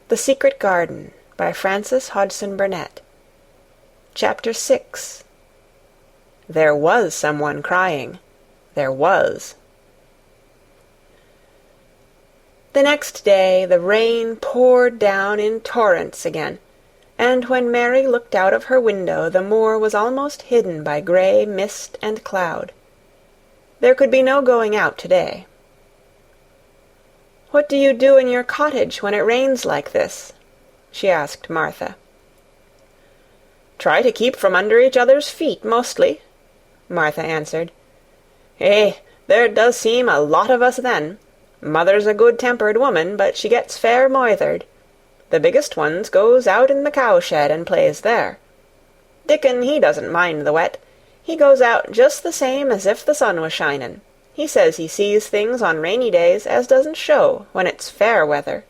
The Secret Garden by Frances Hodgson Burnett. Chapter 6. There was someone crying. There was. The next day the rain poured down in torrents again, and when Mary looked out of her window the moor was almost hidden by grey mist and cloud. There could be no going out today. "What do you do in your cottage when it rains like this?" she asked Martha. "Try to keep from under each other's feet, mostly," Martha answered. There does seem a lot of us then. Mother's a good-tempered woman, but she gets fair moithered. The biggest ones goes out in the cowshed and plays there. Dickon, he doesn't mind the wet. He goes out just the same as if the sun was shinin'. He says he sees things on rainy days as doesn't show when it's fair weather.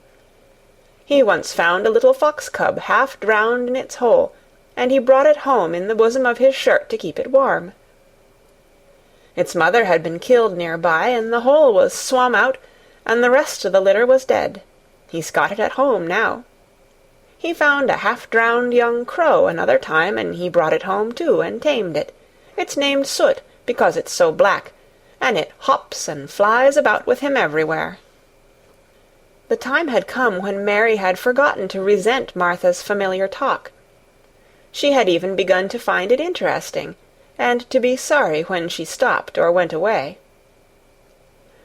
He once found a little fox cub half drowned in its hole, and he brought it home in the bosom of his shirt to keep it warm. Its mother had been killed near by, and the hole was swum out, and the rest of the litter was dead. He's got it at home now. He found a half-drowned young crow another time, and he brought it home too, and tamed it. It's named Soot, because it's so black, and it hops and flies about with him everywhere." The time had come when Mary had forgotten to resent Martha's familiar talk. She had even begun to find it interesting, and to be sorry when she stopped or went away.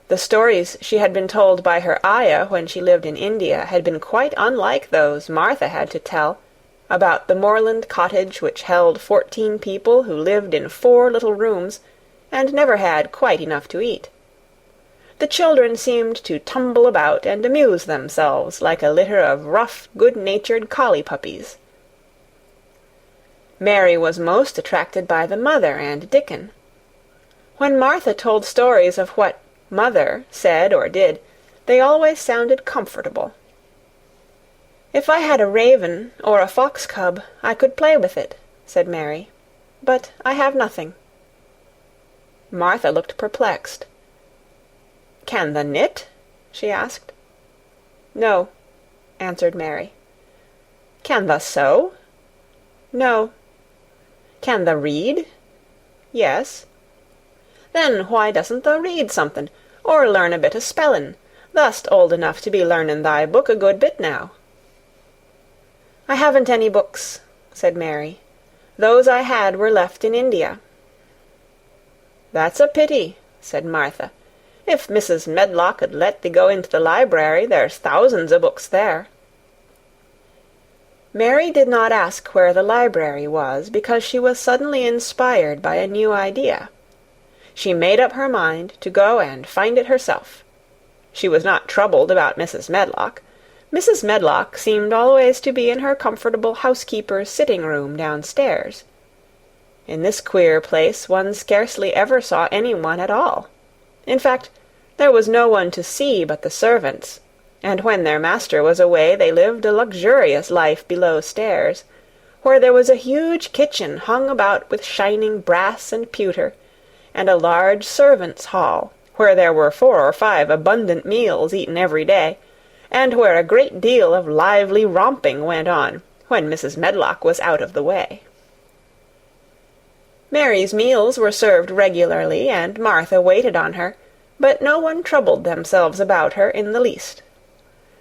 The stories she had been told by her ayah when she lived in India had been quite unlike those Martha had to tell, about the moorland cottage which held 14 people who lived in 4 little rooms, and never had quite enough to eat. The children seemed to tumble about and amuse themselves like a litter of rough, good-natured collie puppies. Mary was most attracted by the mother and Dickon. When Martha told stories of what Mother said or did, they always sounded comfortable. "If I had a raven or a fox cub, I could play with it," said Mary. "But I have nothing." Martha looked perplexed. "Can the knit?" she asked. "No," answered Mary. "Can the sew?" "No." "Can the read?" "Yes." "Then why doesn't thou read something, or learn a bit o' spellin'? Thou'st old enough to be learnin' thy book a good bit now." "I haven't any books," said Mary. "Those I had were left in India." "That's a pity," said Martha. "If Mrs. Medlock 'ud let thee go into the library, there's thousands o' books there." Mary did not ask where the library was, because she was suddenly inspired by a new idea. She made up her mind to go and find it herself. She was not troubled about Mrs. Medlock. Mrs. Medlock seemed always to be in her comfortable housekeeper's sitting-room downstairs. In this queer place one scarcely ever saw anyone at all. In fact, there was no one to see but the servants, and when their master was away they lived a luxurious life below stairs, where there was a huge kitchen hung about with shining brass and pewter, and a large servants' hall, where there were 4 or 5 abundant meals eaten every day, and where a great deal of lively romping went on when Mrs. Medlock was out of the way. Mary's meals were served regularly, and Martha waited on her, but no one troubled themselves about her in the least.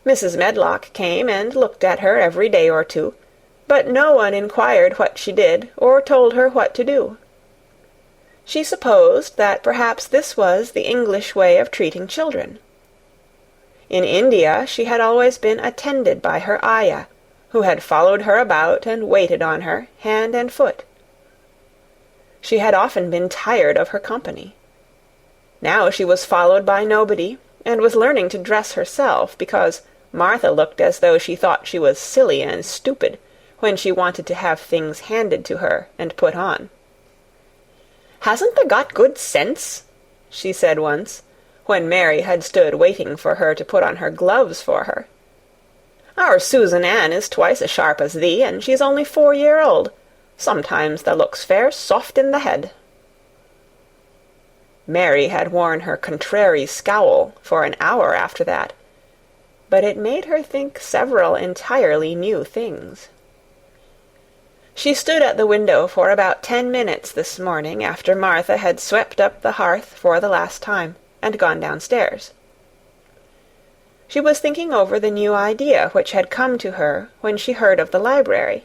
Mrs. Medlock came and looked at her every day or two, but no one inquired what she did, or told her what to do. She supposed that perhaps this was the English way of treating children. In India she had always been attended by her ayah, who had followed her about and waited on her, hand and foot. She had often been tired of her company. Now she was followed by nobody, and was learning to dress herself, because Martha looked as though she thought she was silly and stupid when she wanted to have things handed to her and put on. "Hasn't thou got good sense?" she said once, when Mary had stood waiting for her to put on her gloves for her. "Our Susan Ann is twice as sharp as thee, and she's only 4-year-old. Sometimes thou looks fair soft in the head." Mary had worn her contrary scowl for an hour after that, but it made her think several entirely new things. She stood at the window for about 10 minutes this morning after Martha had swept up the hearth for the last time, and gone downstairs. She was thinking over the new idea which had come to her when she heard of the library.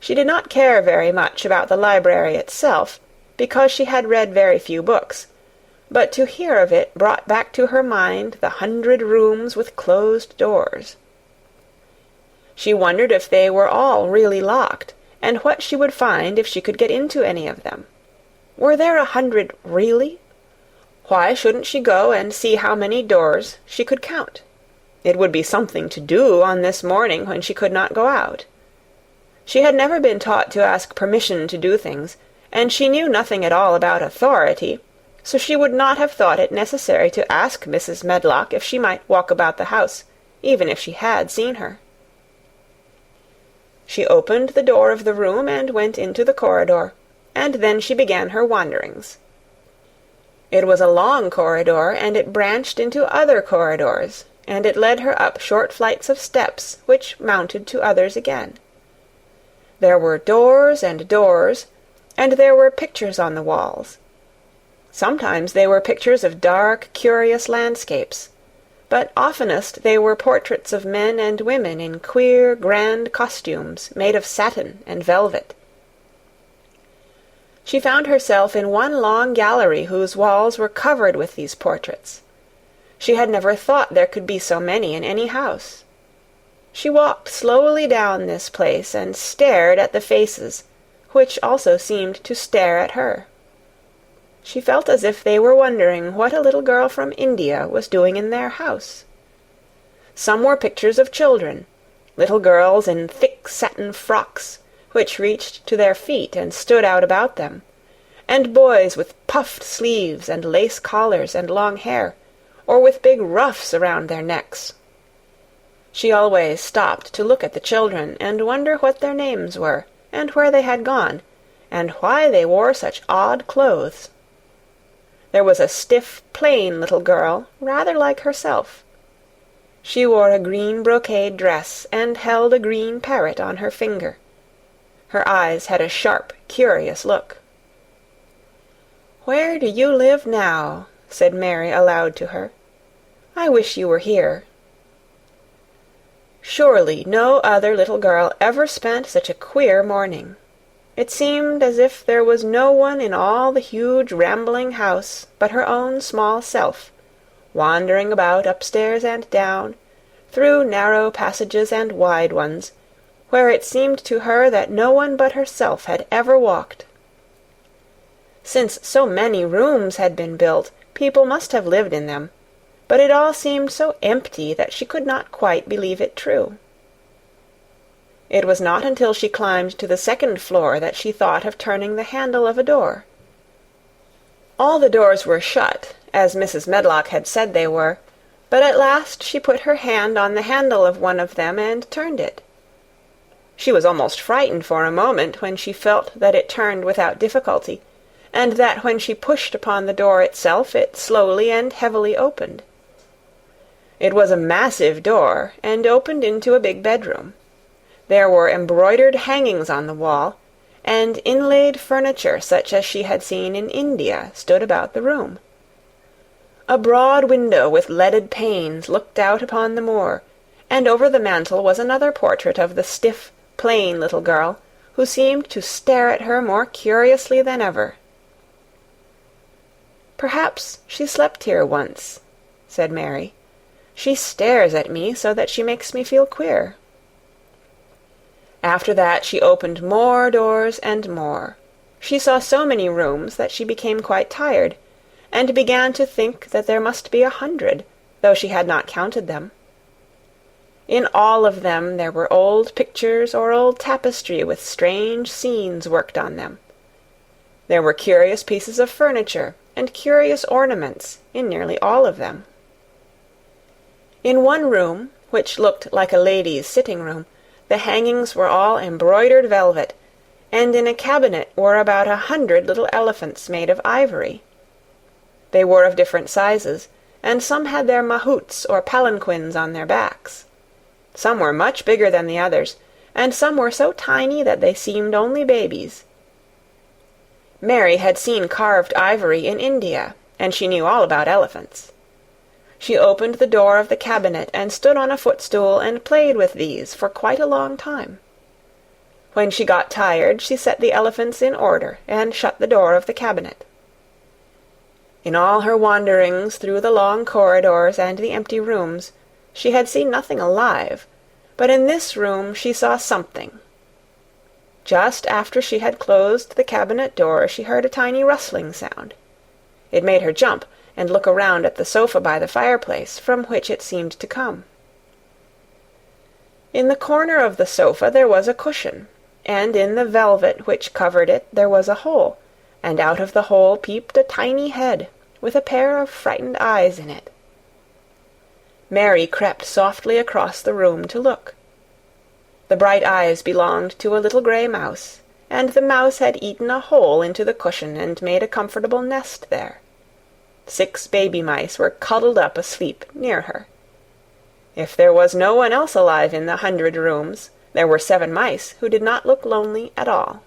She did not care very much about the library itself, because she had read very few books, but to hear of it brought back to her mind the 100 rooms with closed doors. She wondered if they were all really locked, and what she would find if she could get into any of them. Were there 100 really? Why shouldn't she go and see how many doors she could count? It would be something to do on this morning when she could not go out. She had never been taught to ask permission to do things, and she knew nothing at all about authority, so she would not have thought it necessary to ask Mrs. Medlock if she might walk about the house, even if she had seen her. She opened the door of the room and went into the corridor, and then she began her wanderings. It was a long corridor, and it branched into other corridors, and it led her up short flights of steps, which mounted to others again. There were doors and doors, and there were pictures on the walls. Sometimes they were pictures of dark, curious landscapes, but oftenest they were portraits of men and women in queer, grand costumes made of satin and velvet. She found herself in one long gallery whose walls were covered with these portraits. She had never thought there could be so many in any house. She walked slowly down this place and stared at the faces, which also seemed to stare at her. She felt as if they were wondering what a little girl from India was doing in their house. Some were pictures of children, little girls in thick satin frocks, which reached to their feet and stood out about them, and boys with puffed sleeves and lace collars and long hair, or with big ruffs around their necks. She always stopped to look at the children and wonder what their names were, and where they had gone, and why they wore such odd clothes. There was a stiff, plain little girl, rather like herself. She wore a green brocade dress and held a green parrot on her finger. Her eyes had a sharp, curious look. "Where do you live now?" said Mary aloud to her. "I wish you were here." Surely no other little girl ever spent such a queer morning. It seemed as if there was no one in all the huge rambling house but her own small self, wandering about upstairs and down, through narrow passages and wide ones, where it seemed to her that no one but herself had ever walked. Since so many rooms had been built, people must have lived in them, but it all seemed so empty that she could not quite believe it true. It was not until she climbed to the second floor that she thought of turning the handle of a door. All the doors were shut, as Mrs. Medlock had said they were, but at last she put her hand on the handle of one of them and turned it. She was almost frightened for a moment when she felt that it turned without difficulty, and that when she pushed upon the door itself it slowly and heavily opened. It was a massive door, and opened into a big bedroom. There were embroidered hangings on the wall, and inlaid furniture such as she had seen in India stood about the room. A broad window with leaded panes looked out upon the moor, and over the mantel was another portrait of the stiff, plain little girl, who seemed to stare at her more curiously than ever. "Perhaps she slept here once," said Mary. "She stares at me so that she makes me feel queer." After that she opened more doors and more. She saw so many rooms that she became quite tired, and began to think that there must be 100, though she had not counted them. In all of them there were old pictures or old tapestry with strange scenes worked on them. There were curious pieces of furniture and curious ornaments in nearly all of them. In one room, which looked like a lady's sitting-room, the hangings were all embroidered velvet, and in a cabinet were about 100 little elephants made of ivory. They were of different sizes, and some had their mahouts or palanquins on their backs. Some were much bigger than the others, and some were so tiny that they seemed only babies. Mary had seen carved ivory in India, and she knew all about elephants. She opened the door of the cabinet and stood on a footstool and played with these for quite a long time. When she got tired, she set the elephants in order and shut the door of the cabinet. In all her wanderings through the long corridors and the empty rooms, she had seen nothing alive, but in this room she saw something. Just after she had closed the cabinet door, she heard a tiny rustling sound. It made her jump and look around at the sofa by the fireplace, from which it seemed to come. In the corner of the sofa there was a cushion, and in the velvet which covered it there was a hole, and out of the hole peeped a tiny head, with a pair of frightened eyes in it. Mary crept softly across the room to look. The bright eyes belonged to a little grey mouse, and the mouse had eaten a hole into the cushion and made a comfortable nest there. 6 baby mice were cuddled up asleep near her. If there was no one else alive in the 100 rooms, there were 7 mice who did not look lonely at all.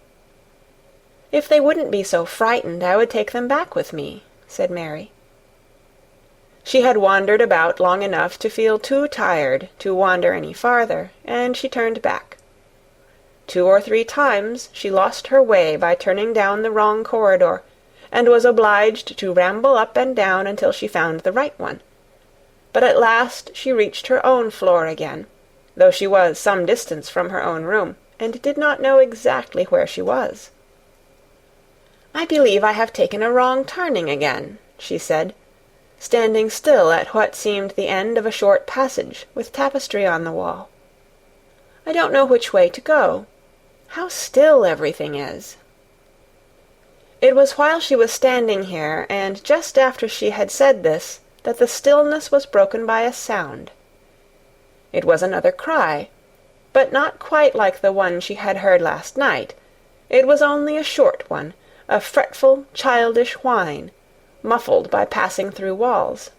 "If they wouldn't be so frightened, I would take them back with me," said Mary. She had wandered about long enough to feel too tired to wander any farther, and she turned back. 2 or 3 times she lost her way by turning down the wrong corridor, and was obliged to ramble up and down until she found the right one. But at last she reached her own floor again, though she was some distance from her own room, and did not know exactly where she was. "I believe I have taken a wrong turning again," she said, standing still at what seemed the end of a short passage with tapestry on the wall. "I don't know which way to go. How still everything is." It was while she was standing here, and just after she had said this, that the stillness was broken by a sound. It was another cry, but not quite like the one she had heard last night. It was only a short one, a fretful, childish whine, muffled by passing through walls.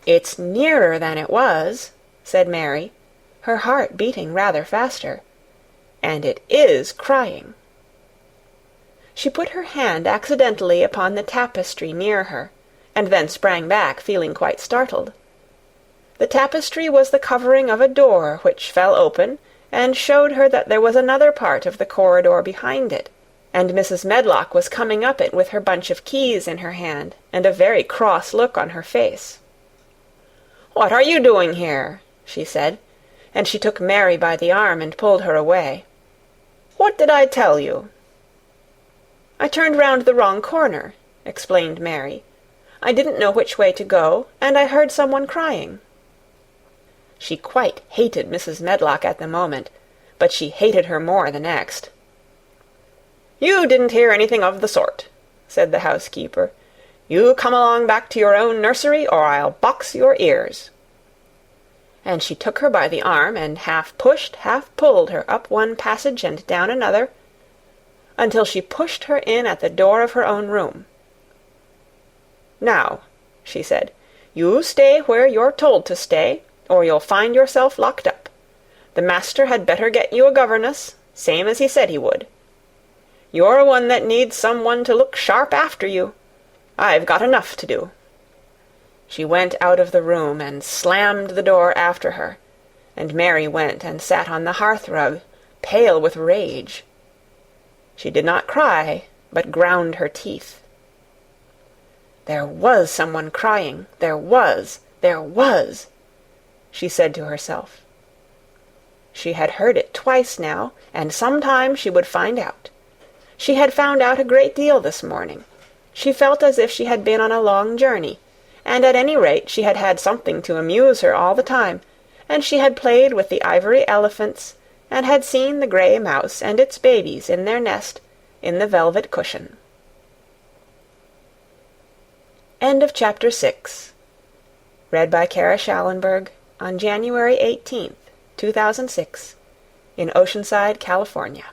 "It's nearer than it was," said Mary, her heart beating rather faster, "and it is crying." She put her hand accidentally upon the tapestry near her, and then sprang back, feeling quite startled. The tapestry was the covering of a door which fell open, and showed her that there was another part of the corridor behind it, and Mrs. Medlock was coming up it with her bunch of keys in her hand, and a very cross look on her face. "What are you doing here?" she said, and she took Mary by the arm and pulled her away. "What did I tell you?" "I turned round the wrong corner," explained Mary. "I didn't know which way to go, and I heard someone crying." She quite hated Mrs. Medlock at the moment, but she hated her more the next. "You didn't hear anything of the sort," said the housekeeper. "You come along back to your own nursery, or I'll box your ears." And she took her by the arm, and half pushed, half pulled her up one passage and down another, until she pushed her in at the door of her own room. "Now," she said, "you stay where you're told to stay, or you'll find yourself locked up. The master had better get you a governess, same as he said he would. You're one that needs some one to look sharp after you. I've got enough to do." She went out of the room and slammed the door after her, and Mary went and sat on the hearth-rug, pale with rage. She did not cry, but ground her teeth. "There was someone crying, there was, she said to herself. She had heard it twice now, and sometime she would find out. She had found out a great deal this morning. She felt as if she had been on a long journey, and at any rate she had had something to amuse her all the time, and she had played with the ivory elephants, and had seen the grey mouse and its babies in their nest in the velvet cushion. End of Chapter 6. Read by Kara Schallenberg on January 18th, 2006, in Oceanside, California.